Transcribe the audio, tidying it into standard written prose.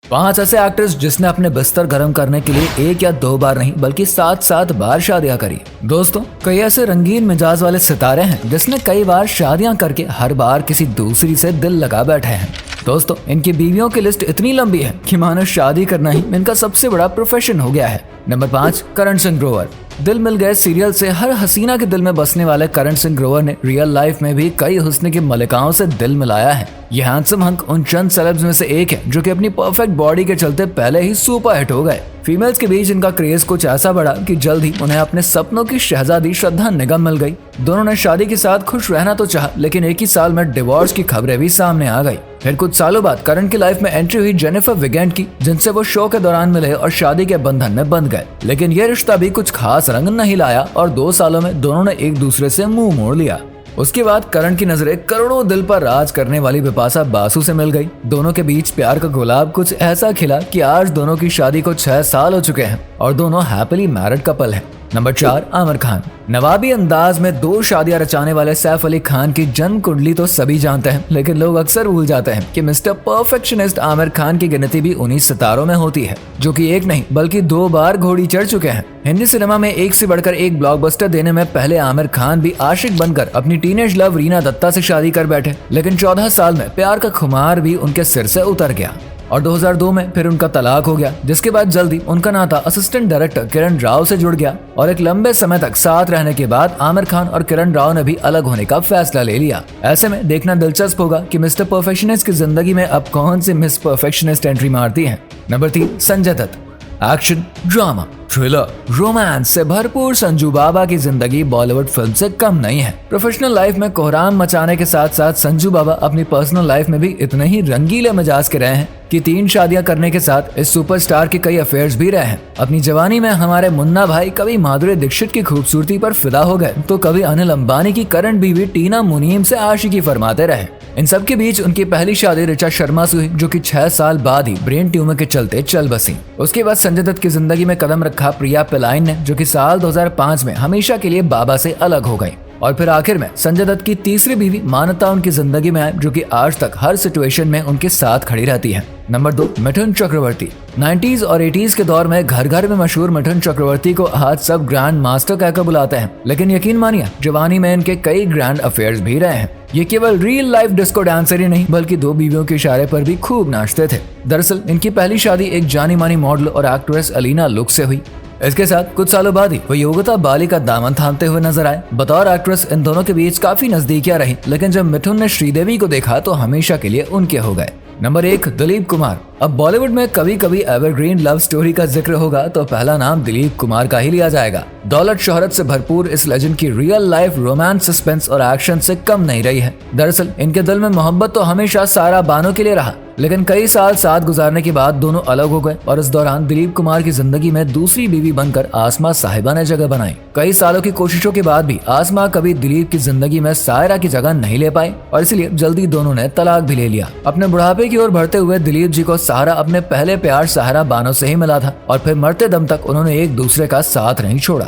5 ऐसे एक्टर्स जिसने अपने बिस्तर गर्म करने के लिए 1 या 2 बार नहीं बल्कि 7-7 बार शादियां करी। दोस्तों, कई ऐसे रंगीन मिजाज वाले सितारे हैं जिसने कई बार शादियां करके हर बार किसी दूसरी से दिल लगा बैठे हैं। दोस्तों, इनकी बीवियों की लिस्ट इतनी लंबी है कि मानो शादी करना ही इनका सबसे बड़ा प्रोफेशन हो गया है। नंबर 5, करण सिंह ग्रोवर। दिल मिल गए सीरियल से हर हसीना के दिल में बसने वाले करण सिंह ग्रोवर ने रियल लाइफ में भी कई हुस्न की मलिकाओं से दिल मिलाया है। ये हैंडसम हंक उन चंद सेलेब्स में से एक है जो कि अपनी परफेक्ट बॉडी के चलते पहले ही सुपर हिट हो गए। फीमेल्स के बीच इनका क्रेज कुछ ऐसा बढ़ा कि जल्द ही उन्हें अपने सपनों की शहजादी श्रद्धा निगम मिल गई। दोनों ने शादी के साथ खुश रहना तो चाहा, लेकिन एक ही साल में डिवोर्स की खबरें भी सामने आ गई। फिर कुछ सालों बाद करण की लाइफ में एंट्री हुई जेनिफर विगेंट की, जिनसे वो शो के दौरान मिले और शादी के बंधन में बंध गए। लेकिन ये रिश्ता भी कुछ खास रंग नहीं लाया और 2 सालों में दोनों ने एक दूसरे से मुंह मोड़ लिया। उसके बाद करण की नजरें करोड़ों दिल पर राज करने वाली बिपाशा बासु से मिल गई। दोनों के बीच प्यार का गुलाब कुछ ऐसा खिला कि आज दोनों की शादी को 6 साल हो चुके हैं और दोनों हैप्पीली मैरिड कपल हैं। नंबर 4, आमिर खान। नवाबी अंदाज में 2 शादियां रचाने वाले सैफ अली खान की जन्म कुंडली तो सभी जानते हैं, लेकिन लोग अक्सर भूल जाते हैं कि मिस्टर परफेक्शनिस्ट आमिर खान की गिनती भी उन्हीं सितारों में होती है जो कि एक नहीं बल्कि 2 बार घोड़ी चढ़ चुके हैं। हिंदी सिनेमा में एक से बढ़कर एक ब्लॉकबस्टर देने में पहले आमिर खान भी आशिक बनकर अपनी टीनेज लव रीना दत्ता से शादी कर बैठे, लेकिन 14 साल में प्यार का खुमार भी उनके सिर से उतर गया और 2002 में फिर उनका तलाक हो गया, जिसके बाद जल्दी उनका नाता असिस्टेंट डायरेक्टर किरण राव से जुड़ गया और एक लंबे समय तक साथ रहने के बाद आमिर खान और किरण राव ने भी अलग होने का फैसला ले लिया। ऐसे में देखना दिलचस्प होगा कि मिस्टर परफेक्शनिस्ट की जिंदगी में अब कौन सी मिस परफेक्शनिस्ट एंट्री मारती है। Number 3, Sanjay Dutt. Action, drama, thriller, romance से भरपूर संजू बाबा की जिंदगी बॉलीवुड फिल्म से कम नहीं है। प्रोफेशनल लाइफ में कोहराम मचाने के साथ साथ संजू बाबा अपनी पर्सनल लाइफ में भी इतने ही रंगीले मिजाज के रहे हैं कि 3 शादियां करने के साथ इस सुपरस्टार के कई अफेयर्स भी रहे हैं। अपनी जवानी में हमारे मुन्ना भाई कभी माधुरी दीक्षित की खूबसूरती पर फिदा हो गए तो कभी अनिल अंबानी की करंट बीवी टीना मुनीम से आशिकी फरमाते रहे। इन सब के बीच उनकी पहली शादी ऋचा शर्मा से हुई, जो कि 6 साल बाद ही ब्रेन ट्यूमर के चलते चल बसी। उसके बाद संजय दत्त की जिंदगी में कदम रखा प्रिया पिलाइन ने, जो कि साल 2005 में हमेशा के लिए बाबा से अलग हो गई। और फिर आखिर में संजय दत्त की तीसरी बीवी मानता उनकी जिंदगी में आए, जो कि आज तक हर सिचुएशन में उनके साथ खड़ी रहती है। नंबर 2, मिथुन चक्रवर्ती। 90s और 80s के दौर में घर घर में मशहूर मिथुन चक्रवर्ती को आज सब ग्रैंड मास्टर कहकर बुलाते हैं, लेकिन यकीन मानिए जवानी में इनके कई ग्रैंड अफेयर्स भी रहे हैं। ये केवल रियल लाइफ डिस्को डांसर ही नहीं बल्कि 2 बीवियों के इशारे पर भी खूब नाचते थे। दरअसल इनकी पहली शादी एक जानी मानी मॉडल और एक्ट्रेस अलीना लुक से हुई। इसके साथ कुछ सालों बाद ही वो योगिता बाली का दामन थामते हुए नजर आए। बतौर एक्ट्रेस इन दोनों के बीच काफी नजदीकियां रही, लेकिन जब मिथुन ने श्रीदेवी को देखा तो हमेशा के लिए उनके हो गए। नंबर 1, दिलीप कुमार। अब बॉलीवुड में कभी कभी एवरग्रीन लव स्टोरी का जिक्र होगा तो पहला नाम दिलीप कुमार का ही लिया जाएगा। दौलत शोहरत से भरपूर इस लेजेंड की रियल लाइफ रोमांस, सस्पेंस और एक्शन से कम नहीं रही है। दरअसल इनके दिल में मोहब्बत तो हमेशा सारा बानो के लिए रहा, लेकिन कई साल साथ गुजारने के बाद दोनों अलग हो गए और इस दौरान दिलीप कुमार की जिंदगी में दूसरी बीवी बनकर आसमा साहिबा ने जगह बनाई। कई सालों की कोशिशों के बाद भी आसमा कभी दिलीप की जिंदगी में सायरा की जगह नहीं ले पाई और इसलिए जल्दी दोनों ने तलाक भी ले लिया। अपने बुढ़ापे की ओर बढ़ते हुए दिलीप जी को सहारा अपने पहले प्यार सहारा बानो से ही मिला था और फिर मरते दम तक उन्होंने एक दूसरे का साथ नहीं छोड़ा।